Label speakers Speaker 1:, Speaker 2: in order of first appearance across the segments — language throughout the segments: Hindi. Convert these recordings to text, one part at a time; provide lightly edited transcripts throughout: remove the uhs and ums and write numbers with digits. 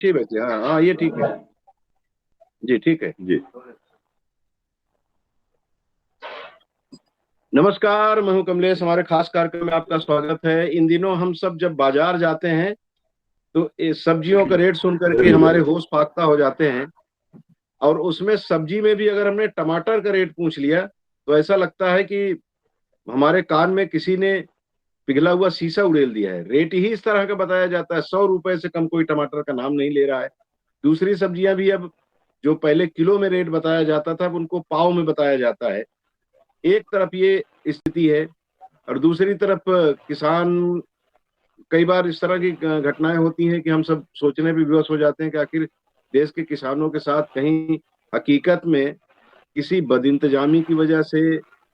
Speaker 1: ठीक है। हाँ हाँ, ये ठीक है। जी ठीक है।
Speaker 2: जी।
Speaker 1: नमस्कार, मैं हूं कमलेश। हमारे खास कार्यक्रम में आपका स्वागत है। इन दिनों हम सब जब बाजार जाते हैं तो इस सब्जियों का रेट सुन करके हमारे होश फाख्ता हो जाते हैं। और उसमें सब्जी में भी अगर हमने टमाटर का रेट पूछ लिया तो ऐसा लगता है कि हमारे कान में किसी ने पिघला हुआ शीशा उड़ेल दिया है। रेट ही इस तरह का बताया जाता है, 100 रुपए से कम कोई टमाटर का नाम नहीं ले रहा है। दूसरी सब्जियां भी अब जो पहले किलो में रेट बताया जाता था अब उनको पाव में बताया जाता है। एक तरफ ये स्थिति है और दूसरी तरफ किसान, कई बार इस तरह की घटनाएं होती हैं कि हम सब सोचने भी विवश हो जाते हैं कि आखिर देश के किसानों के साथ कहीं हकीकत में किसी बदइंतजामी की वजह से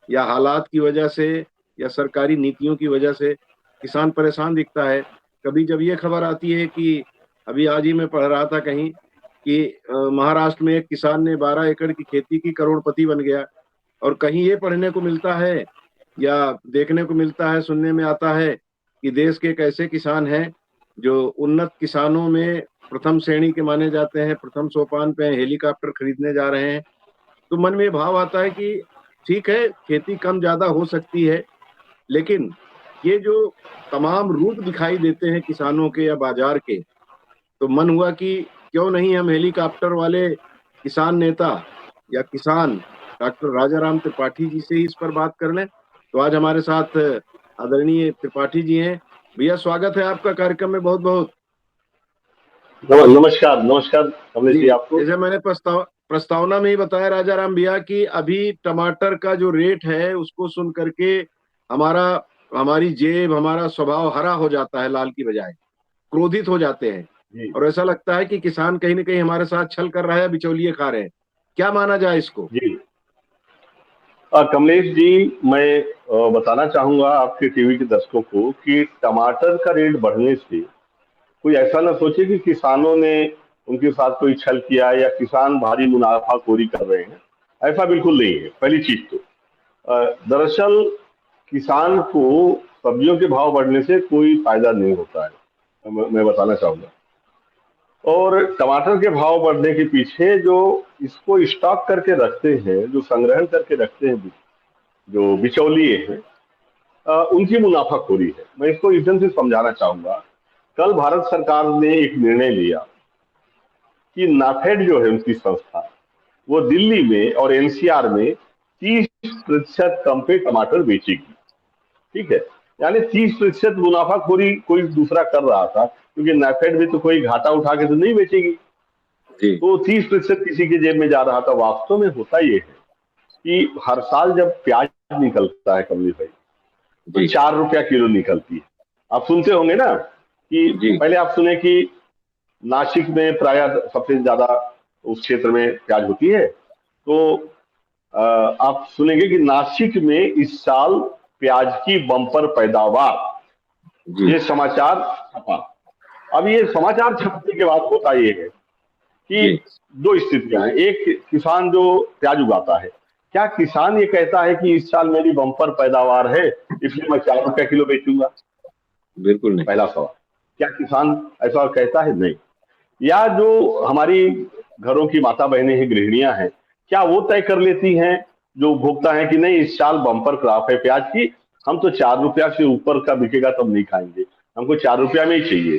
Speaker 1: या हालात की वजह से या सरकारी नीतियों की वजह से किसान परेशान दिखता है। कभी जब ये खबर आती है कि अभी आज ही मैं पढ़ रहा था कहीं कि महाराष्ट्र में एक किसान ने 12 एकड़ की खेती की, करोड़पति बन गया। और कहीं ये पढ़ने को मिलता है या देखने को मिलता है, सुनने में आता है कि देश के एक ऐसे किसान हैं जो उन्नत किसानों में प्रथम श्रेणी के माने जाते हैं, प्रथम सोपान पे हेलीकॉप्टर खरीदने जा रहे हैं। तो मन में भाव आता है कि ठीक है, खेती कम ज्यादा हो सकती है, लेकिन ये जो तमाम रूप दिखाई देते हैं किसानों के या बाजार के, तो मन हुआ कि क्यों नहीं हम हेलीकॉप्टर वाले किसान नेता या किसान डॉक्टर राजाराम त्रिपाठी जी से ही इस पर बात कर लें। तो आज हमारे साथ आदरणीय त्रिपाठी जी हैं। भैया, स्वागत है आपका कार्यक्रम में बहुत बहुत।
Speaker 2: नमस्कार नमस्कार कमलेश
Speaker 1: जी,
Speaker 2: जी आपको।
Speaker 1: जैसे मैंने प्रस्तावना में ही बताया राजाराम भैया कि अभी टमाटर का जो रेट है उसको सुन करके हमारा हमारी जेब, हमारा स्वभाव हरा हो जाता है, लाल की बजाय क्रोधित हो जाते हैं।
Speaker 2: जी
Speaker 1: और ऐसा लगता है कि किसान कहीं ना कहीं हमारे साथ छल कर रहा है, बिचौलिए खा रहे हैं। क्या माना जाए इसको?
Speaker 2: जी। कमलेश जी, मैं बताना चाहूंगा आपके टीवी के दर्शकों को कि टमाटर का रेट बढ़ने से कोई ऐसा ना सोचे कि किसानों ने उनके साथ कोई छल किया या किसान भारी मुनाफाखोरी कर रहे हैं। ऐसा बिल्कुल नहीं है। पहली चीज तो दरअसल किसान को सब्जियों के भाव बढ़ने से कोई फायदा नहीं होता है। मैं बताना चाहूंगा। और टमाटर के भाव बढ़ने के पीछे जो इसको स्टॉक करके रखते हैं, जो संग्रहण करके रखते हैं, जो बिचौलिए हैं, उनकी मुनाफाखोरी है। मैं इसको इस ढंग से समझाना चाहूंगा। कल भारत सरकार ने एक निर्णय लिया कि नाफेड जो है उनकी संस्था, वो दिल्ली में और एनसीआर में 30% कम पे टमाटर बेचेगी। ठीक है। यानी 30% मुनाफाखोरी कोई दूसरा कर रहा था, क्योंकि नाफेड भी तो कोई घाटा उठा के तो नहीं बेचेगी।
Speaker 1: जी
Speaker 2: तो 30% किसी के जेब में जा रहा था। वास्तव में होता ये है कि हर साल जब प्याज निकलता है कमली भाई, तो
Speaker 1: जी
Speaker 2: 4 रुपया किलो निकलती है। आप सुनते होंगे ना कि
Speaker 1: जी
Speaker 2: पहले आप सुने कि नासिक में प्राय सबसे ज्यादा उस क्षेत्र में प्याज होती है। तो आप सुनेंगे कि नासिक में इस साल प्याज की बम्पर पैदावार,
Speaker 1: जी
Speaker 2: ये समाचार छपा। अब ये समाचार छपने के बाद होता ये है कि
Speaker 1: जी
Speaker 2: दो स्थितियां हैं। एक, किसान जो प्याज उगाता है, क्या किसान ये कहता है कि इस साल मेरी बम्पर पैदावार है इसलिए मैं 4 रुपया किलो बेचूंगा?
Speaker 1: बिल्कुल नहीं।
Speaker 2: पहला सवाल। क्या किसान ऐसा कहता है? नहीं। या जो हमारी घरों की माता बहनें हैं, गृहिणियां हैं, क्या वो तय कर लेती हैं, जो उपभोक्ता है, कि नहीं इस साल बम्पर क्रॉप है प्याज की, हम तो 4 रुपया से ऊपर का बिकेगा तब नहीं खाएंगे, हमको 4 रुपया में ही चाहिए?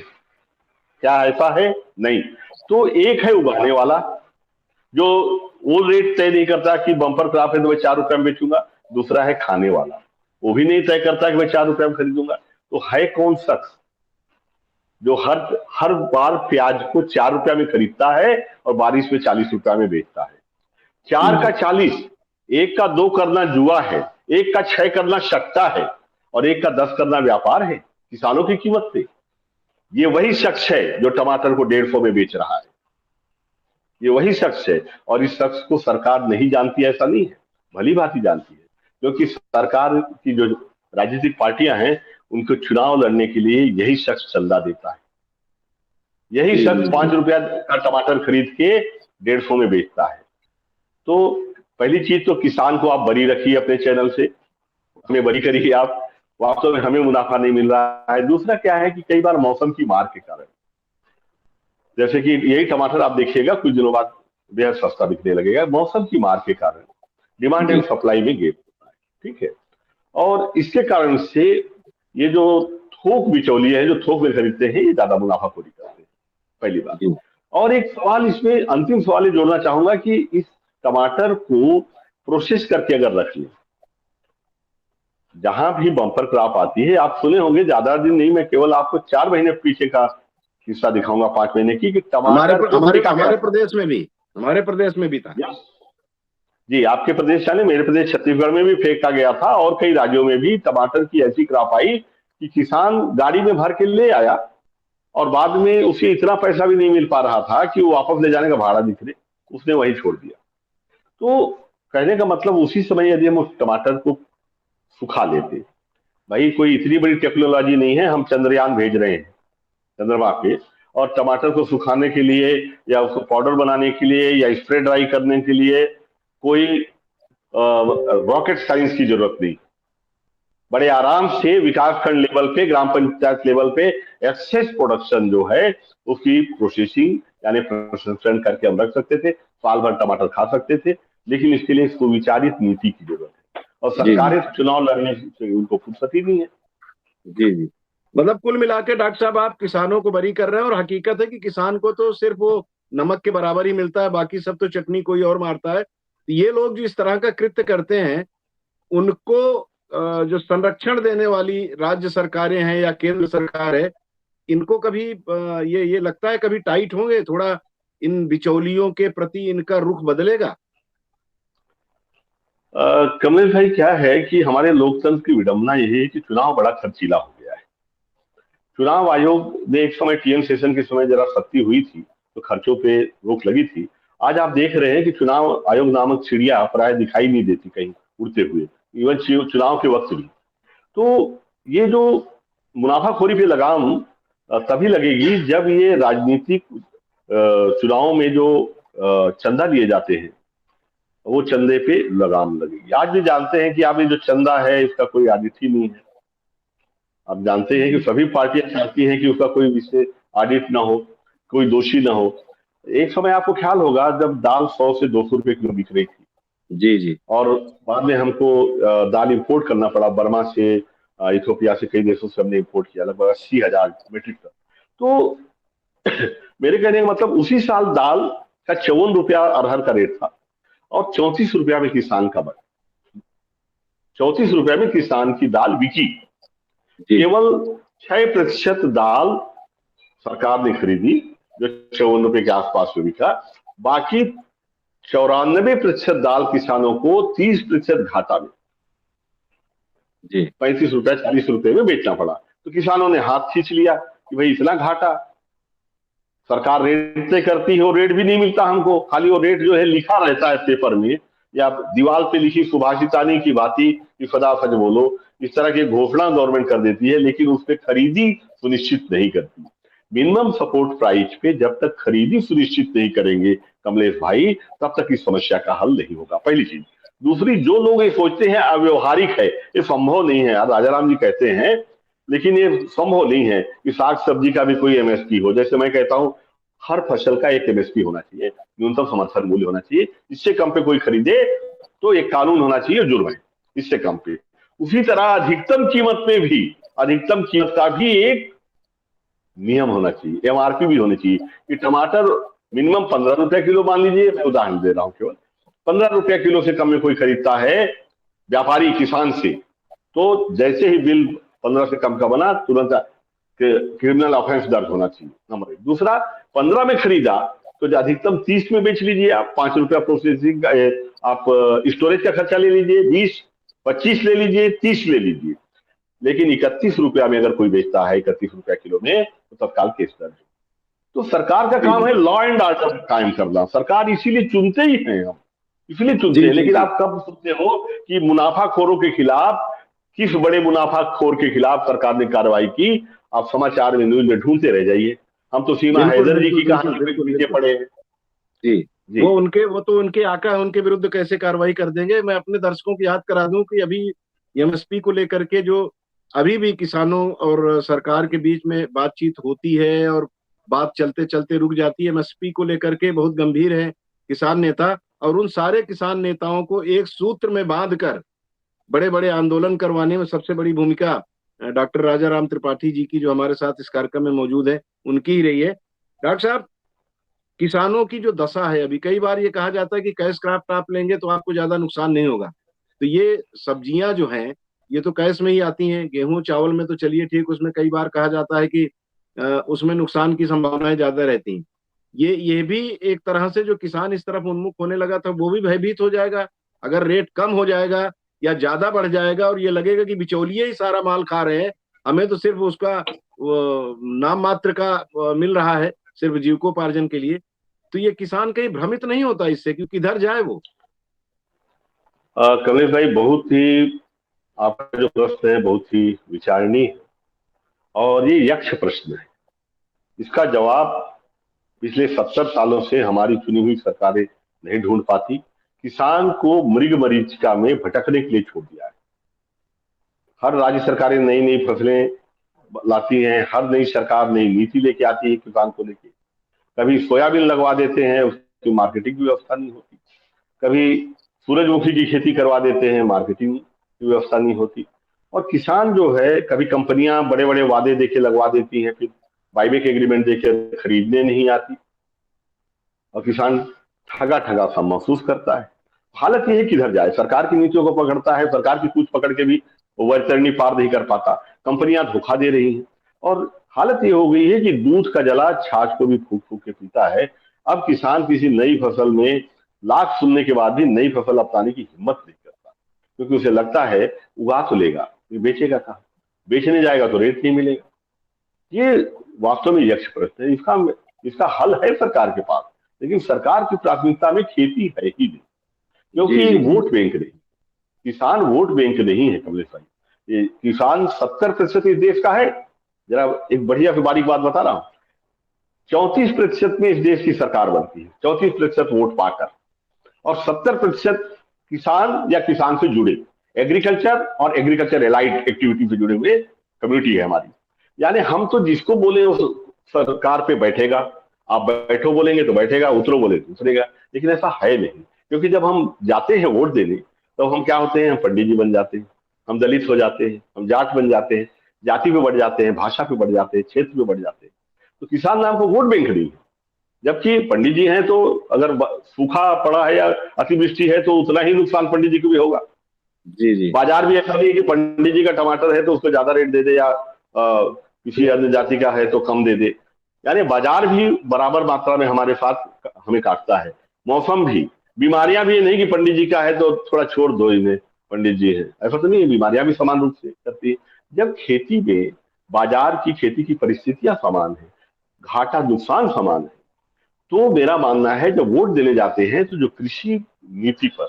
Speaker 2: क्या ऐसा है? नहीं। तो एक है उगाने वाला, जो वो रेट तय नहीं करता कि बम्पर क्रॉप है तो मैं 4 रुपया में बेचूंगा। दूसरा है खाने वाला, वो भी नहीं तय करता कि मैं 4 रुपया में खरीदूंगा। तो है कौन शख्स जो हर हर बार प्याज को 4 रुपया में खरीदता है और बारिश में 40 रुपया में बेचता है? 4 का 40, एक का 2 करना जुआ है, एक का 6 करना सट्टा है, और एक का 10 करना व्यापार है किसानों की कीमत पे। ये वही शख्स है जो टमाटर को 150 में बेच रहा है। ये वही शख्स है। और इस शख्स को सरकार नहीं जानती ऐसा नहीं है, भली भांति जानती है। क्योंकि सरकार की जो राजनीतिक पार्टियां हैं, उनको चुनाव लड़ने के लिए यही शख्स चंदा देता है। यही
Speaker 1: जी
Speaker 2: शख्स
Speaker 1: जी जी
Speaker 2: 5 रुपया का टमाटर खरीद के 150 में बेचता है। तो पहली चीज तो किसान को आप बरी रखिए अपने चैनल से, हमें बरी करिए आप। वास्तव में हमें मुनाफा नहीं मिल रहा है। दूसरा क्या है कि कई बार मौसम की मार के कारण जैसे कि यही टमाटर आप देखिएगा कुछ दिनों बाद बेहद सस्ता बिकने लगेगा, मौसम की मार के कारण डिमांड
Speaker 1: जी।
Speaker 2: एंड सप्लाई में गैप होता है। ठीक है। और इसके कारण से ये जो थोक बिचौलिए हैं, जो थोक में खरीदते हैं, ये ज्यादा मुनाफाखोरी करते हैं, पहली बात।
Speaker 1: जी।
Speaker 2: और एक सवाल इसमें, अंतिम सवाल ये जोड़ना चाहूंगा कि इस टमाटर को प्रोसेस करके अगर रख लें, जहां भी बम्पर क्रॉप आती है, आप सुने होंगे, ज्यादा दिन नहीं, मैं केवल आपको 4 महीने पीछे का किस्सा दिखाऊंगा, 5 महीने की, कि टमाटर को
Speaker 1: हमारे
Speaker 2: फेंका गया
Speaker 1: हमारे
Speaker 2: था।
Speaker 1: प्रदेश में भी, हमारे प्रदेश में भी था।
Speaker 2: यस। जी, आपके प्रदेश चाहे मेरे प्रदेश छत्तीसगढ़ में भी फेंका गया था, और कई राज्यों में भी टमाटर की ऐसी क्रॉप आई कि किसान गाड़ी में भर के ले आया, और बाद में उसे इतना पैसा भी नहीं मिल पा रहा था कि वो वापस ले जाने का भाड़ा दिखे, उसने वहीं छोड़ दिया। तो कहने का मतलब, उसी समय यदि हम उस टमाटर को सुखा लेते, भाई कोई इतनी बड़ी टेक्नोलॉजी नहीं है, हम चंद्रयान भेज रहे हैं चंद्रमा पे, और टमाटर को सुखाने के लिए या उसको पाउडर बनाने के लिए या स्प्रे ड्राई करने के लिए कोई रॉकेट साइंस की जरूरत नहीं। बड़े आराम से विकासखंड लेवल पे, ग्राम पंचायत लेवल पे एक्सेस प्रोडक्शन जो है, उसकी प्रोसेसिंग यानी प्रसंस्करण करके हम रख सकते थे, साल भर टमाटर खा सकते थे। लेकिन इसके लिए सुविचारित नीति की जरूरत है, और
Speaker 1: जी। जी।
Speaker 2: सरकारें चुनाव लड़ने से उनको फुर्सत ही नहीं है।
Speaker 1: जी। जी। मतलब कुल मिला के डॉक्टर साहब आप किसानों को बरी कर रहे हैं, और हकीकत है कि किसान को तो सिर्फ वो नमक के बराबर ही मिलता है, बाकी सब तो चटनी कोई और मारता है। ये लोग जो इस तरह का कृत्य करते हैं, उनको जो संरक्षण देने वाली राज्य सरकारें हैं या केंद्र सरकार है, इनको कभी ये लगता है कभी टाइट होंगे थोड़ा, इन बिचौलियों के प्रति इनका रुख बदलेगा?
Speaker 2: कमलेश भाई, क्या है कि हमारे लोकतंत्र की विडंबना यही है कि चुनाव बड़ा खर्चीला हो गया है। चुनाव आयोग ने एक समय टीएम सेशन के समय जरा सख्ती हुई थी, तो खर्चों पे रोक लगी थी। आज आप देख रहे हैं कि चुनाव आयोग नामक चिड़िया प्राय दिखाई नहीं देती कहीं उड़ते हुए, इवन चुनाव के वक्त भी। तो ये जो मुनाफाखोरी पे लगाम तभी लगेगी जब ये राजनीतिक चुनावों में जो चंदा दिए जाते हैं, वो चंदे पे लगाम लगेगी। आज भी जानते हैं कि आप ये जो चंदा है, इसका कोई ऑडिट ही नहीं है। आप जानते हैं कि सभी पार्टियां चाहती हैं कि उसका कोई विशेष ऑडिट ना हो, कोई दोषी ना हो। एक समय आपको ख्याल होगा जब दाल 100 से 200 रुपए किलो बिक रही थी,
Speaker 1: जी। जी।
Speaker 2: और बाद में हमको दाल इंपोर्ट करना पड़ा बर्मा से, इथोपिया से, कई देशों से हमने इंपोर्ट किया, लगभग 80,000 मीट्रिक टन। तो मेरे कहने का मतलब, उसी साल दाल का 54 रुपया अरहर का रेट था, और 34 रुपया में किसान का बना, 34 रुपया में किसान की दाल बिकी।
Speaker 1: जी।
Speaker 2: केवल 6% दाल सरकार ने खरीदी, जो 54 रुपए के आसपास में बिका। बाकी 94% दाल किसानों को 30% घाटा में,
Speaker 1: जी।
Speaker 2: 35 रुपए 40 रुपए में बेचना पड़ा। तो किसानों ने हाथ खींच लिया कि भाई इतना घाटा, सरकार रेट तय करती है और रेट भी नहीं मिलता हमको, खाली वो रेट जो है लिखा रहता है पेपर में, या दीवार पे लिखी सुभाषितानी की बाती कि सदा सच बोलो, इस तरह की घोषणा गवर्नमेंट कर देती है, लेकिन उस पर खरीदी सुनिश्चित नहीं करती। मिनिमम सपोर्ट प्राइस पे जब तक खरीदी सुनिश्चित नहीं करेंगे कमलेश भाई, तब तक इस समस्या का हल नहीं होगा, पहली चीज। दूसरी, जो लोग ये सोचते हैं अव्यवहारिक है, ये संभव नहीं है। राजाराम जी कहते हैं, लेकिन ये संभव नहीं है कि साग सब्जी का भी कोई एमएसपी हो। जैसे मैं कहता हूं, हर फसल का एक एमएसपी होना चाहिए, न्यूनतम समर्थन मूल्य होना चाहिए। इससे कम पे कोई खरीदे तो एक कानून होना चाहिए, जुर्म है इससे कम पे। उसी तरह अधिकतम कीमत में भी, अधिकतम कीमत का भी एक नियम होना चाहिए, एमआरपी भी होनी चाहिए कि टमाटर मिनिमम 15 रुपया किलो, मान लीजिए, मैं उदाहरण दे रहा हूँ केवल, 15 रुपया किलो से कम में कोई खरीदता है व्यापारी किसान से, तो जैसे ही बिल 15 से कम का बना, तुरंत क्रिमिनल ऑफेंस दर्ज होना चाहिए, नंबर एक। दूसरा, 15 में खरीदा तो अधिकतम 30 में बेच लीजिए आप, 5 रुपया प्रोसेसिंग, आप स्टोरेज का खर्चा ले लीजिए, 20-25 ले लीजिए, 30 ले लीजिए। लेकिन 31 रुपया में अगर कोई बेचता है, 31 रुपया किलो में, तो तत्काल केस दर्ज। तो सरकार का
Speaker 1: जी।
Speaker 2: काम है लॉ एंड ऑर्डर कायम करना, सरकार इसीलिए चुनते ही हैं हम, इसलिए चुनते
Speaker 1: जी।
Speaker 2: हैं।
Speaker 1: जी।
Speaker 2: लेकिन
Speaker 1: जी।
Speaker 2: आप कब सुनते हो कि मुनाफाखोरों के खिलाफ, किस बड़े मुनाफाखोर के खिलाफ सरकार ने कार्रवाई की? आप समाचार में, न्यूज में ढूंढते रह जाइए। हम तो सीमा
Speaker 1: बिल्कुल
Speaker 2: हैदर जी
Speaker 1: बिल्कुल
Speaker 2: की
Speaker 1: बिल्कुल
Speaker 2: कहानी पे
Speaker 1: बिल्कुल
Speaker 2: पीछे
Speaker 1: बिल्कुल।
Speaker 2: पड़े हैं।
Speaker 1: जी।
Speaker 2: जी।
Speaker 1: वो तो उनके आका है, उनके विरुद्ध कैसे कार्रवाई कर देंगे। मैं अपने दर्शकों को याद करा दूं कि अभी एमएसपी को लेकर के जो अभी भी किसानों और सरकार के बीच में बातचीत होती है, और बात चलते चलते रुक जाती है। एमएसपी को लेकर के बहुत गंभीर है किसान नेता, और उन सारे किसान नेताओं को एक सूत्र में बांधकर बड़े बड़े आंदोलन करवाने में सबसे बड़ी भूमिका डॉक्टर राजा राम त्रिपाठी जी की, जो हमारे साथ इस कार्यक्रम में मौजूद है, उनकी ही रही है। डॉक्टर साहब, किसानों की जो दशा है, अभी कई बार ये कहा जाता है कि कैश क्रॉप आप लेंगे तो आपको ज्यादा नुकसान नहीं होगा, तो ये सब्जियां जो हैं ये तो कैश में ही आती हैं। गेहूं चावल में तो चलिए ठीक, उसमें कई बार कहा जाता है कि उसमें नुकसान की संभावनाएं ज्यादा रहती हैं। ये भी एक तरह से जो किसान इस तरफ उन्मुख होने लगा था वो भी भयभीत हो जाएगा अगर रेट कम हो जाएगा या ज्यादा बढ़ जाएगा और ये लगेगा कि बिचौलिए ही सारा माल खा रहे हैं, हमें तो सिर्फ उसका नाम मात्र का मिल रहा है सिर्फ जीविकोपार्जन के लिए। तो ये किसान कहीं भ्रमित नहीं होता इससे, क्योंकि इधर जाए वो।
Speaker 2: कमलेश भाई, बहुत ही आपका जो प्रश्न है बहुत ही विचारणीय है और ये यक्ष प्रश्न है। इसका जवाब पिछले 70 सालों से हमारी चुनी हुई सरकारें नहीं ढूंढ पाती। किसान को मृग मरीचिका में भटकने के लिए छोड़ दिया है। हर राज्य सरकारें नई नई फसलें लाती हैं, हर नई सरकार नई नीति लेके आती है किसान को लेके। कभी सोयाबीन लगवा देते हैं, उसकी मार्केटिंग की व्यवस्था नहीं होती। कभी सूरजमुखी की खेती करवा देते हैं, मार्केटिंग की व्यवस्था नहीं होती। और किसान जो है, कभी कंपनियां बड़े बड़े वादे देके लगवा देती हैं, फिर बाईबैक एग्रीमेंट देके खरीदने नहीं आती और किसान ठगा ठगा सा महसूस करता है। हालत यह है किधर जाए, सरकार की नीतियों को पकड़ता है, सरकार की पूछ पकड़ के भी वैतरणी पार नहीं कर पाता। कंपनियां धोखा दे रही हैं और हालत ये हो गई है कि दूध का जला छाछ को भी फूक फूक के पीता है। अब किसान किसी नई फसल में लाख सुनने के बाद भी नई फसल अपनाने की हिम्मत नहीं करता, क्योंकि उसे लगता है उगा तो लेगा, ये बेचेगा कहाँ, बेचने जाएगा तो रेट नहीं मिलेगा। ये वास्तव में यक्ष प्रश्न है। इसका इसका हल है सरकार के पास, लेकिन सरकार की प्राथमिकता में खेती है ही नहीं, क्योंकि वोट बैंक नहीं। किसान वोट बैंक नहीं है कमलेश भाई। ये किसान 70% इस देश का है। जरा एक बढ़िया से बारीक बात बता रहा हूं, 34% में इस देश की सरकार बनती है, 34% वोट पाकर, और 70% किसान या किसान से जुड़े एग्रीकल्चर और एग्रीकल्चर एलाइड एक्टिविटी से जुड़े हुए कम्युनिटी है हमारी। यानी हम तो जिसको बोले उस सरकार पे बैठेगा, आप बैठो बोलेंगे तो बैठेगा, उतरो बोले तो उतरेगा। लेकिन ऐसा है नहीं, क्योंकि जब हम जाते हैं वोट देने तो हम क्या होते हैं, हम पंडित जी बन जाते हैं, हम दलित हो जाते हैं, हम जाट बन जाते हैं, जाति पे बढ़ जाते हैं, भाषा पे बढ़ जाते हैं, क्षेत्र पे बढ़ जाते हैं। तो किसान नाम को वोट बैंक नहीं है। जबकि पंडित जी हैं तो अगर सूखा पड़ा है या अतिवृष्टि है तो उतना ही नुकसान पंडित जी को भी होगा।
Speaker 1: जी जी।
Speaker 2: बाजार भी ऐसा नहीं है कि पंडित जी का टमाटर है तो उसको ज्यादा रेट दे दे या किसी अन्य जाति का है तो कम दे दे। यानी बाजार भी बराबर मात्रा में हमारे साथ हमें काटता है। मौसम भी, बीमारियां भी नहीं कि पंडित जी का है तो थोड़ा छोड़ दो इन्हें, पंडित जी है, ऐसा तो नहीं है। बीमारियां भी समान रूप से करती है। जब खेती में बाजार की खेती की परिस्थितियां समान है, घाटा नुकसान समान है, तो मेरा मानना है जब वोट देने जाते हैं तो जो कृषि नीति पर,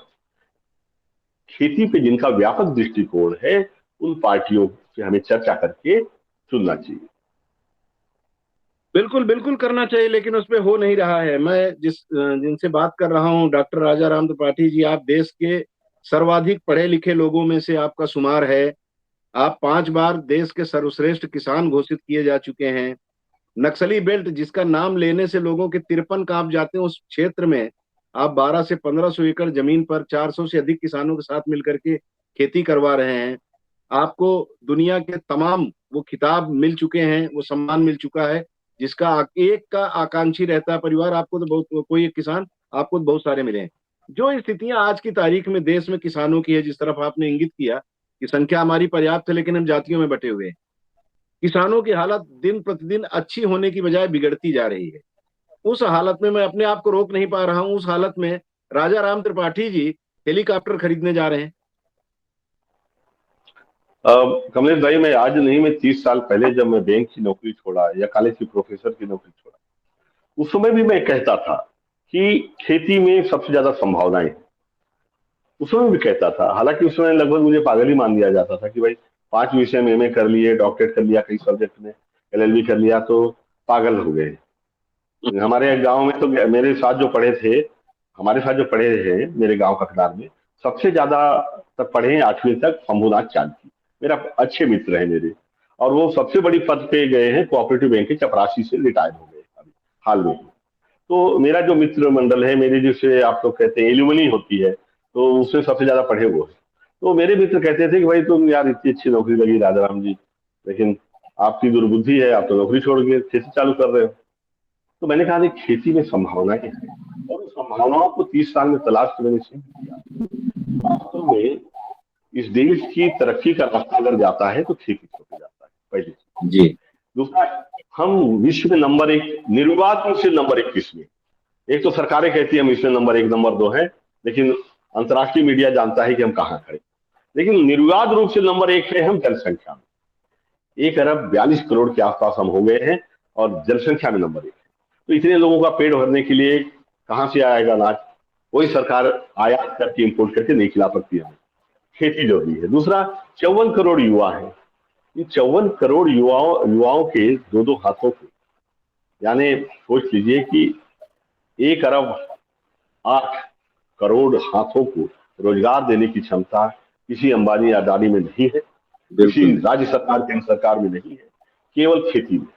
Speaker 2: खेती पे जिनका व्यापक दृष्टिकोण है, उन पार्टियों से हमें चर्चा करके चुनना चाहिए।
Speaker 1: बिल्कुल बिल्कुल करना चाहिए, लेकिन उस पर हो नहीं रहा है। मैं जिनसे बात कर रहा हूँ, डॉक्टर राजा राम त्रिपाठी जी, आप देश के सर्वाधिक पढ़े लिखे लोगों में से आपका शुमार है। आप 5 बार देश के सर्वश्रेष्ठ किसान घोषित किए जा चुके हैं। नक्सली बेल्ट जिसका नाम लेने से लोगों के तिरपन कांप जाते हैं, उस क्षेत्र में आप 12 से 1500 एकड़ जमीन पर 400 से अधिक किसानों के साथ मिलकर के खेती करवा रहे हैं। आपको दुनिया के तमाम वो खिताब मिल चुके हैं, वो सम्मान मिल चुका है, जिसका एक का आकांक्षी रहता है परिवार। आपको तो बहुत, कोई एक किसान, आपको तो बहुत सारे मिले हैं। जो स्थितियां आज की तारीख में देश में किसानों की है, जिस तरफ आपने इंगित किया कि संख्या हमारी पर्याप्त है लेकिन हम जातियों में बटे हुए हैं, किसानों की हालत दिन प्रतिदिन अच्छी होने की बजाय बिगड़ती जा रही है। उस हालत में मैं अपने आप को रोक नहीं पा रहा हूं। उस हालत में राजा राम त्रिपाठी जी हेलीकॉप्टर खरीदने जा रहे हैं।
Speaker 2: कमलेश भाई, मैं आज नहीं, मैं 30 साल पहले जब मैं बैंक की नौकरी छोड़ा या कॉलेज की प्रोफेसर की नौकरी छोड़ा, उस समय भी मैं कहता था कि खेती में सबसे ज्यादा संभावनाएं हैं। उस समय भी कहता था, हालांकि उस समय लगभग मुझे पागल ही मान लिया जाता था कि भाई 5 विषय में एमए कर लिए, डॉक्टरेट कर लिया कई सब्जेक्ट में, एलएलबी कर लिया तो पागल हो गए। हमारे गांव में तो मेरे साथ जो पढ़े थे, हमारे साथ जो पढ़े हैं मेरे गांव ककरार में, सबसे ज्यादा तक पढ़े हैं 8वीं तक शंभुनाथ चांदकी, मेरा अच्छे मित्र है मेरे, और वो सबसे बड़ी पद पे गए हैं, कोऑपरेटिव बैंक के चपरासी से रिटायर हो गए। हाल में। तो मेरा जो मित्र मंडल है, मेरी जिसे आप लोग कहते हैं एल्यूमनी होती है, तो उसमें सबसे ज्यादा पढ़े वो है। तो मेरे मित्र कहते थे कि भाई तुम यार इतनी अच्छी नौकरी लगी राजाराम जी, लेकिन आपकी दुर्बुद्धि है, आप तो नौकरी छोड़ के खेती चालू कर रहे हो। तो मैंने कहा नहीं, खेती में संभावनाएं हैं, और उस संभावनाओं को 30 साल में तलाश के मैंने सीख किया। वास्तव में इस देश की तरक्की का रास्ता अगर जाता है तो खेती से जाता है, पहली चीज।
Speaker 1: जी
Speaker 2: दूसरा, हम विश्व में नंबर एक, निर्विवाद रूप से नंबर एक किसमें, एक तो सरकारें कहती है हम इसमें नंबर एक नंबर दो है, लेकिन अंतर्राष्ट्रीय मीडिया जानता है कि हम कहाँ खड़े। लेकिन निर्विवाद रूप से नंबर एक है हम जनसंख्या में, 1 अरब 42 करोड़ के आसपास हम हो गए हैं, और जनसंख्या में नंबर एक है। तो इतने लोगों का पेट भरने के लिए कहाँ से आएगा अनाज? वही सरकार आयात करके इम्पोर्ट करके नहीं खिला सकती हमें, खेती जरूरी है। दूसरा, 54 करोड़ युवा है। इन 54 करोड़ युवाओं के दो दो हाथों को, यानी सोच लीजिए कि 1 अरब 8 करोड़ हाथों को रोजगार देने की क्षमता किसी अंबानी या अडानी में नहीं है, किसी
Speaker 1: बिल्कुल।
Speaker 2: राज्य सरकार केंद्र सरकार में नहीं है, केवल खेती में।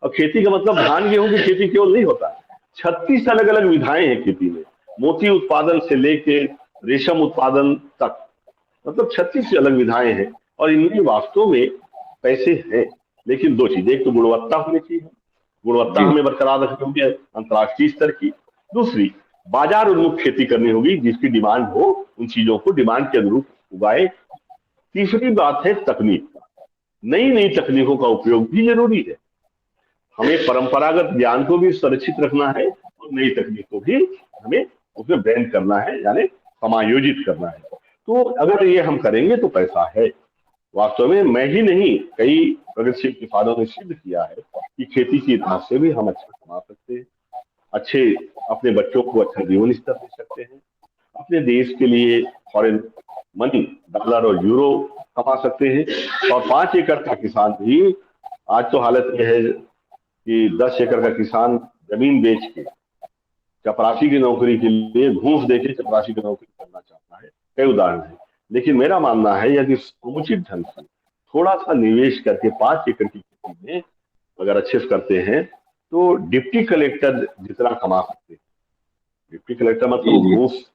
Speaker 2: और खेती का मतलब धान गेहूं की खेती केवल नहीं होता, 36 अलग अलग विधाएं हैं खेती में, मोती उत्पादन से लेके रेशम उत्पादन तक, मतलब 36 अलग विधाएं हैं। और इनमें वास्तव में पैसे हैं, लेकिन दो चीजें, एक तो गुणवत्ता होनी चाहिए, गुणवत्ता
Speaker 1: जी
Speaker 2: हमें बरकरार रखनी होगी अंतर्राष्ट्रीय स्तर की। दूसरी, बाजार उन्मुख खेती करनी होगी, जिसकी डिमांड हो, उन चीजों को डिमांड के अनुरूप उगाए। तीसरी बात है तकनीक, नई नई तकनीकों का उपयोग भी जरूरी है। हमें परंपरागत ज्ञान को भी सुरक्षित रखना है, और नई तकनीक को भी हमें उसमें ब्लेंड करना है, यानी समायोजित करना है। तो अगर ये हम करेंगे तो पैसा है। वास्तव में मैं ही नहीं, कई प्रगतिशील किसानों ने सिद्ध किया है कि खेती की राह से भी हम अच्छा कमा सकते हैं, अच्छे अपने बच्चों को अच्छा जीवन स्तर दे सकते हैं, अपने देश के लिए फॉरेन मनी, डॉलर और यूरो कमा सकते हैं। और 5 एकड़ का किसान भी, आज तो हालत यह है कि 10 एकड़ का किसान जमीन बेच के चपरासी की नौकरी के लिए घूस देके चपरासी की नौकरी करना चाहता है। कई उदाहरण है। लेकिन मेरा मानना है यदि समुचित ढंग से थोड़ा सा निवेश करके 5 एकड़ की खेती में अगर अच्छे से करते हैं तो डिप्टी कलेक्टर जितना कमा सकते हैं। डिप्टी कलेक्टर
Speaker 1: जी
Speaker 2: मतलब
Speaker 1: जी
Speaker 2: घूस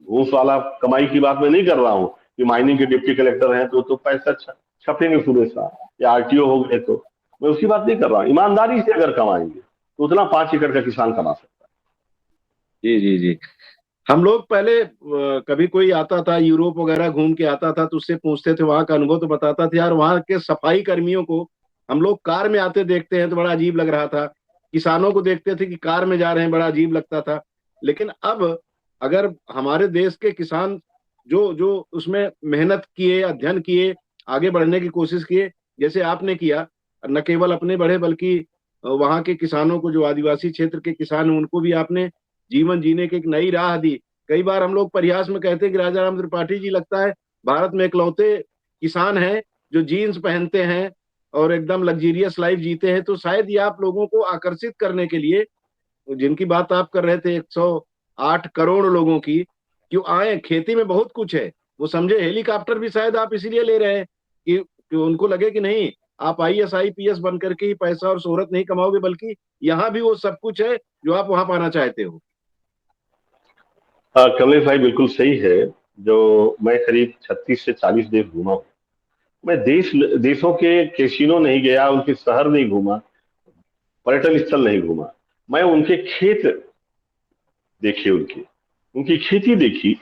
Speaker 2: घूस वाला कमाई की बात मैं नहीं कर रहा हूँ कि माइनिंग के डिप्टी कलेक्टर हैं तो पैसा छपेंगे सुबह शाम, या आरटीओ हो गए, तो मैं उसकी बात नहीं कर रहा हूँ। ईमानदारी से अगर कमाएंगे तो उतना 5 एकड़ का किसान कमा सकता
Speaker 1: जी जी जी। हम लोग पहले कभी कोई आता था यूरोप वगैरह घूम के आता था तो उससे पूछते थे, वहां का अनुभव तो बताता था यार, वहां के सफाई कर्मियों को हम लोग कार में आते देखते हैं तो बड़ा अजीब लग रहा था, किसानों को देखते थे कि कार में जा रहे हैं, बड़ा अजीब लगता था। लेकिन अब अगर हमारे देश के किसान जो जो उसमें मेहनत किए, अध्ययन किए, आगे बढ़ने की कोशिश किए, जैसे आपने किया, न केवल अपने बढ़े बल्कि वहां के किसानों को, जो आदिवासी क्षेत्र के किसान हैं, उनको भी आपने जीवन जीने की एक नई राह दी। कई बार हम लोग परिहास में कहते हैं कि राजा राम त्रिपाठी जी लगता है भारत में इकलौते किसान हैं जो जीन्स पहनते हैं और एकदम लग्जीरियस लाइफ जीते हैं। तो शायद ये आप लोगों को आकर्षित करने के लिए, जिनकी बात आप कर रहे थे 108 करोड़ लोगों की, क्यों आए, खेती में बहुत कुछ है। वो समझे हेलीकॉप्टर भी शायद आप इसीलिए ले रहे हैं कि उनको लगे कि नहीं, आप आईएएस आईपीएस बन करके ही पैसा और शोहरत नहीं कमाओगे, बल्कि यहाँ भी वो सब कुछ है जो आप वहां पाना चाहते हो।
Speaker 2: है। कमलेश भाई बिल्कुल सही है। जो मैं करीब 36 से 40 देश घूमा हूँ। मैं देशों के कैसीनो नहीं गया, उनके शहर नहीं घूमा, पर्यटन स्थल नहीं घूमा। मैं उनके खेत देखे, उनके उनकी खेती देखी,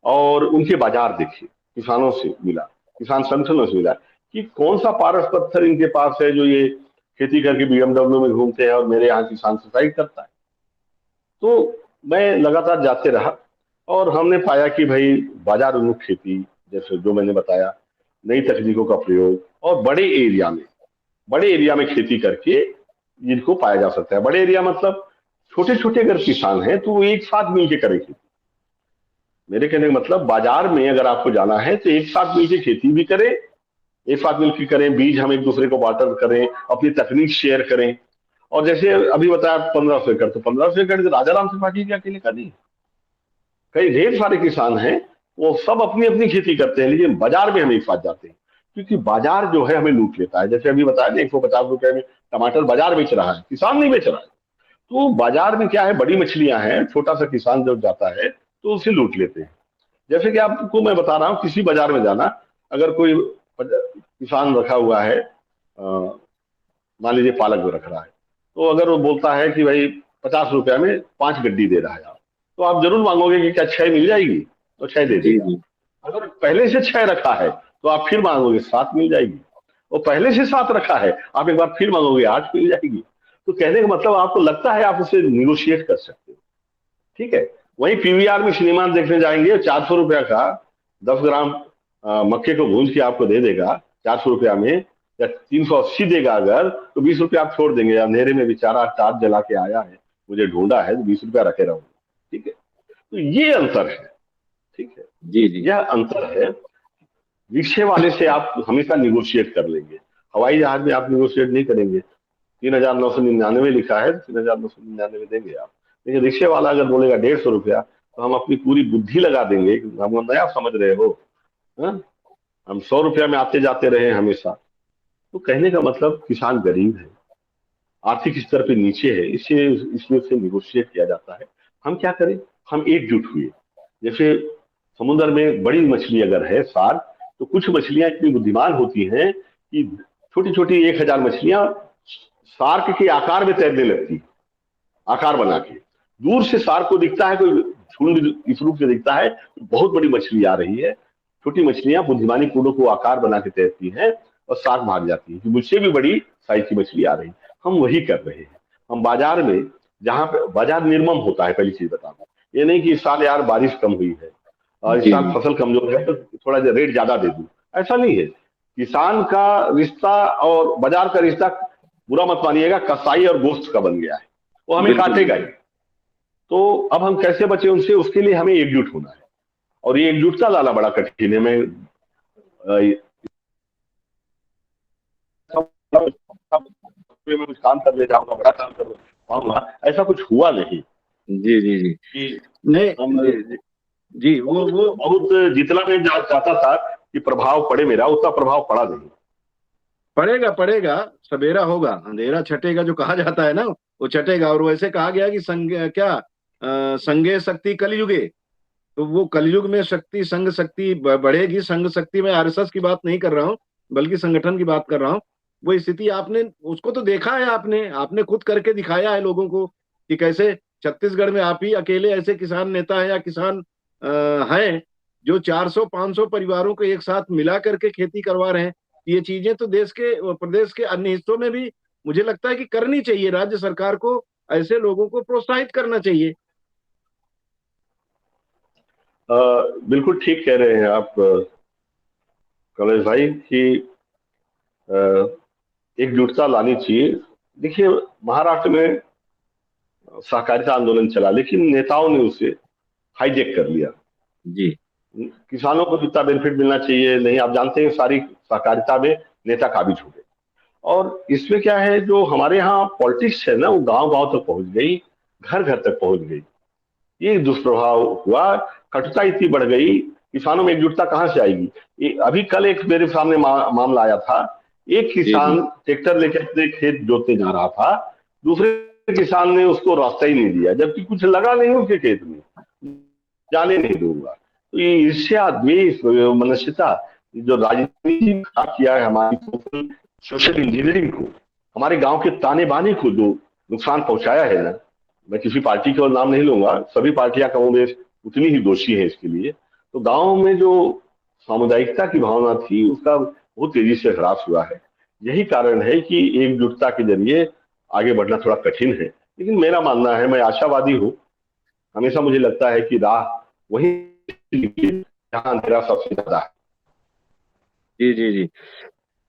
Speaker 2: और उनके बाजार देखे, किसानों से मिला, किसान संगठनों से मिला कि कौन सा पारस पत्थर इनके पास है जो ये खेती करके बीएमडब्ल्यू में घूमते हैं और मेरे यहाँ किसान सुसाइड करता है। तो मैं लगातार जाते रहा, और हमने पाया कि भाई बाजार उन्मुख खेती, जैसे जो मैंने बताया, नई तकनीकों का प्रयोग, और बड़े एरिया में खेती करके जिनको पाया जा सकता है। बड़े एरिया मतलब छोटे छोटे अगर किसान हैं तो वो एक साथ मिलकर करें खेती। मेरे कहने का मतलब, बाजार में अगर आपको जाना है तो एक साथ मिलकर खेती भी करें, एक साथ मिलकर करें, बीज हम एक दूसरे को बार्टर करें, अपनी तकनीक शेयर करें। और जैसे अभी बताया 1500 एकड़, तो 1500 एकड़ राजा राम त्रिपाठी जी अकेले का नहीं, कई ढेर सारे किसान हैं, वो सब अपनी अपनी खेती करते हैं, लेकिन बाजार में हम एक साथ जाते हैं। क्योंकि बाजार जो है हमें लूट लेता है। जैसे अभी बताया ना, 150 रुपए में टमाटर बाजार बेच रहा है, किसान नहीं बेच रहा है। तो बाजार में क्या है, बड़ी मछलियां हैं, छोटा सा किसान जब जाता है तो उसे लूट लेते हैं। जैसे कि आपको मैं बता रहा हूँ, किसी बाजार में जाना, अगर कोई किसान रखा हुआ है, मान लीजिए पालक जो रख रहा है, तो अगर वो बोलता है कि भाई 50 रुपया में 5 गड्डी दे रहा है आप, तो आप जरूर मांगोगे कि क्या 6 मिल जाएगी, तो 6 दे
Speaker 1: जी
Speaker 2: देगा।
Speaker 1: जी
Speaker 2: अगर पहले से 6 रखा है तो आप फिर मांगोगे 7 मिल जाएगी, और पहले से 7 रखा है आप एक बार फिर मांगोगे 8 मिल जाएगी। तो कहने का मतलब, आपको लगता है आप उसे निगोशिएट कर सकते हो, ठीक है। वहीं पीवीआर में सिनेमा देखने जाएंगे, 400 रुपया का 10 ग्राम मक्के को भून के आपको दे देगा 400 रुपया में, या 380 देगा अगर, तो 20 रुपया आप छोड़ देंगे, अंधेरे में बेचारा टार्च जला के आया है, मुझे ढूंढा है, तो 20 रुपया रखे रहूंगा, ठीक है। तो ये अंतर है, ठीक है,
Speaker 1: जी जी
Speaker 2: यह अंतर है। रिक्शे वाले से आप हमेशा निगोशिएट कर लेंगे, हवाई जहाज में आप निगोशिएट नहीं करेंगे। 3,999 लिखा है, 3,999 देंगे आप। लेकिन रिक्शे वाला अगर बोलेगा 150 रुपया, तो हम अपनी पूरी बुद्धि लगा देंगे, हम नया समझ रहे हो, हाँ? हम 100 रुपया में आते जाते रहे हमेशा। तो कहने का मतलब, किसान गरीब है, आर्थिक स्तर पे नीचे है, इससे इसमें से निगोशिएट किया जाता है। हम क्या करें, हम एकजुट हुए। जैसे समुद्र में बड़ी मछली अगर है शार्क, तो कुछ मछलियां इतनी बुद्धिमान होती हैं कि छोटी छोटी 1,000 मछलियां शार्क के आकार में तैरने लगती है, आकार बना के। दूर से शार्क को दिखता है, कोई झुंड इस रूप से दिखता है, बहुत बड़ी मछली आ रही है, छोटी मछलियां बुद्धिमानी पूर्वक को आकार बना के तैरती हैं, और शार्क भाग जाती है कि मुझसे भी बड़ी साइज की मछली आ रही है। हम वही कर रहे हैं। हम बाजार में, जहां पे बाजार निर्मम होता है, पहली चीज बता दूं, ये नहीं कि इस साल यार बारिश कम हुई है और इस
Speaker 1: जी
Speaker 2: साल फसल कमजोर है तो थोड़ा रेट ज्यादा दे दूं, ऐसा नहीं है। किसान का रिश्ता और बाजार का रिश्ता, बुरा मत मानिएगा, कसाई और गोश्त का बन गया है, वो हमें
Speaker 1: बिल्कुल
Speaker 2: काटेगा ही। तो अब हम कैसे बचे उनसे, उसके लिए हमें एकजुट होना है, और ये एकजुटता लाना बड़ा कठिन है। मैं मैं कुछ काम कर ले जाऊंगा, बड़ा काम कर पाऊंगा, ऐसा कुछ हुआ नहीं
Speaker 1: जी जी जी
Speaker 2: कि
Speaker 1: नहीं
Speaker 2: हम
Speaker 1: जी जी जी, वो
Speaker 2: बहुत बहुत जितना मैं चाहता था कि प्रभाव पड़े मेरा, उतना प्रभाव पड़ा नहीं।
Speaker 1: पड़ेगा पड़ेगा, सवेरा होगा अंधेरा छटेगा, जो कहा जाता है ना, वो छटेगा। और वैसे कहा गया कि संगे शक्ति कलयुगे। तो वो कलयुग में शक्ति, संघ शक्ति बढ़ेगी। संघ शक्ति में आरएसएस की बात नहीं कर रहा हूँ, बल्कि संगठन की बात कर रहा हूँ। वो स्थिति आपने उसको तो देखा है, आपने आपने खुद करके दिखाया है लोगों को कि कैसे छत्तीसगढ़ में आप ही अकेले ऐसे किसान नेता हैं या किसान हैं जो 400-500 परिवारों को एक साथ मिला करके खेती करवा रहे हैं। ये चीजें तो देश के, प्रदेश के अन्य हिस्सों में भी मुझे लगता है कि करनी चाहिए। राज्य सरकार को ऐसे लोगों को प्रोत्साहित करना चाहिए।
Speaker 2: बिल्कुल ठीक कह रहे हैं आप कमलेश भाई कि एकजुटता लानी चाहिए। देखिए, महाराष्ट्र में सहकारिता आंदोलन चला, लेकिन नेताओं ने उसे हाईजेक कर लिया।
Speaker 1: जी
Speaker 2: किसानों को जितना बेनिफिट मिलना चाहिए नहीं, आप जानते हैं, सारी सहकारिता में नेता काबिज हो गए। और इसमें क्या है, जो हमारे यहाँ पॉलिटिक्स है ना, वो गांव गांव तक पहुंच गई, घर घर तक पहुंच गई। ये दुष्प्रभाव हुआ, कटुता इतनी बढ़ गई, किसानों में एकजुटता कहाँ से आएगी। अभी कल एक मेरे सामने मामला आया था। एक
Speaker 1: जी जी
Speaker 2: किसान ट्रैक्टर लेकर अपने खेत जोतने जा रहा था, दूसरे किसान ने उसको रास्ता ही नहीं दिया, जबकि कुछ लगा नहीं उसके खेत में, जाने नहीं दूंगा। तो ये ईर्ष्या, द्वेष, मनुष्यता, जो राजनीति ने खराब किया है हमारी सोशल इंजीनियरिंग को, हमारे गांव के ताने बाने को जो नुकसान पहुंचाया है ना, मैं किसी पार्टी का नाम नहीं लूंगा, सभी पार्टियां कमोबेश उतनी ही दोषी है इसके लिए। तो गांव में जो सामुदायिकता की भावना थी, उसका बहुत तेजी से ह्रास हुआ है। यही कारण है कि एकजुटता के जरिए आगे बढ़ना थोड़ा कठिन है। लेकिन मेरा मानना है, मैं आशावादी हूँ, हमेशा मुझे लगता है कि राह वही जहां अंधेरा सबसे ज्यादा है।
Speaker 1: जी जी जी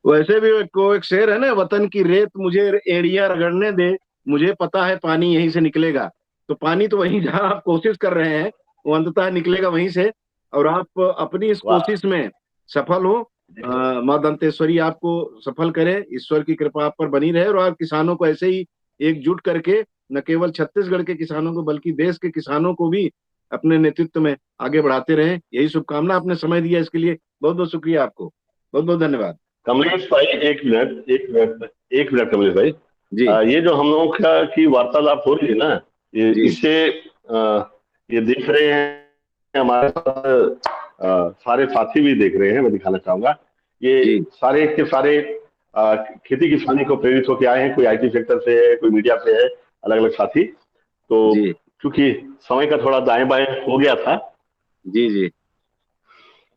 Speaker 1: वैसे भी को एक शेर है ना, वतन की रेत मुझे एड़ियां रगड़ने दे, मुझे पता है पानी यहीं से निकलेगा। तो पानी तो वहीं जहां आप कोशिश कर रहे हैं, वो अंततः निकलेगा वहीं से। और आप अपनी इस
Speaker 2: वाह।
Speaker 1: कोशिश में सफल हो। माँ दंतेश्वरी आपको सफल करे, ईश्वर की कृपा आप पर बनी रहे। और आप किसानों को ऐसे ही एकजुट करके, न केवल छत्तीसगढ़ के किसानों को बल्कि देश के किसानों को भी अपने नेतृत्व में आगे बढ़ाते रहें, यही शुभकामना। आपने समय दिया इसके लिए बहुत बहुत शुक्रिया आपको, बहुत बहुत धन्यवाद।
Speaker 2: कमलेश भाई, एक मिनट, एक मिनट, एक मिनट कमलेश भाई,
Speaker 1: जी
Speaker 2: ये जो हम लोगों का की वार्तालाप हो रही है ना, ये
Speaker 1: जी
Speaker 2: इससे ये देख रहे हैं हमारे साथ सारे साथी भी देख रहे हैं, मैं दिखाना चाहूंगा। ये
Speaker 1: जी
Speaker 2: सारे के सारे खेती किसानी को प्रेरित होकर आए हैं, कोई आईटी सेक्टर से है, कोई मीडिया से है, अलग अलग साथी। तो
Speaker 1: जी
Speaker 2: क्योंकि समय का थोड़ा दाएं बाएं हो गया था,
Speaker 1: जी जी।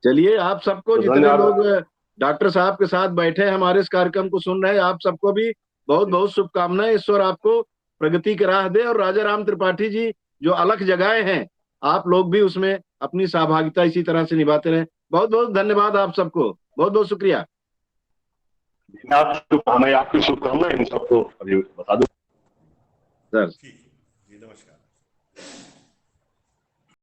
Speaker 1: चलिए, आप सबको
Speaker 2: तो
Speaker 1: जितने लोग
Speaker 2: धन्यवाद।
Speaker 1: डॉक्टर साहब के साथ बैठे हैं, हमारे इस कार्यक्रम को सुन रहे हैं, आप सबको भी बहुत बहुत शुभकामनाएं। ईश्वर आपको प्रगति की राह दे। और राजा राम त्रिपाठी जी जो अलख जगाए हैं, आप लोग भी उसमें अपनी सहभागिता इसी तरह से निभाते रहें। बहुत बहुत धन्यवाद आप सबको, बहुत बहुत शुक्रिया
Speaker 2: हमें आपकी शुभकामनाएं इन सबको अभी बता दूं।
Speaker 1: सर।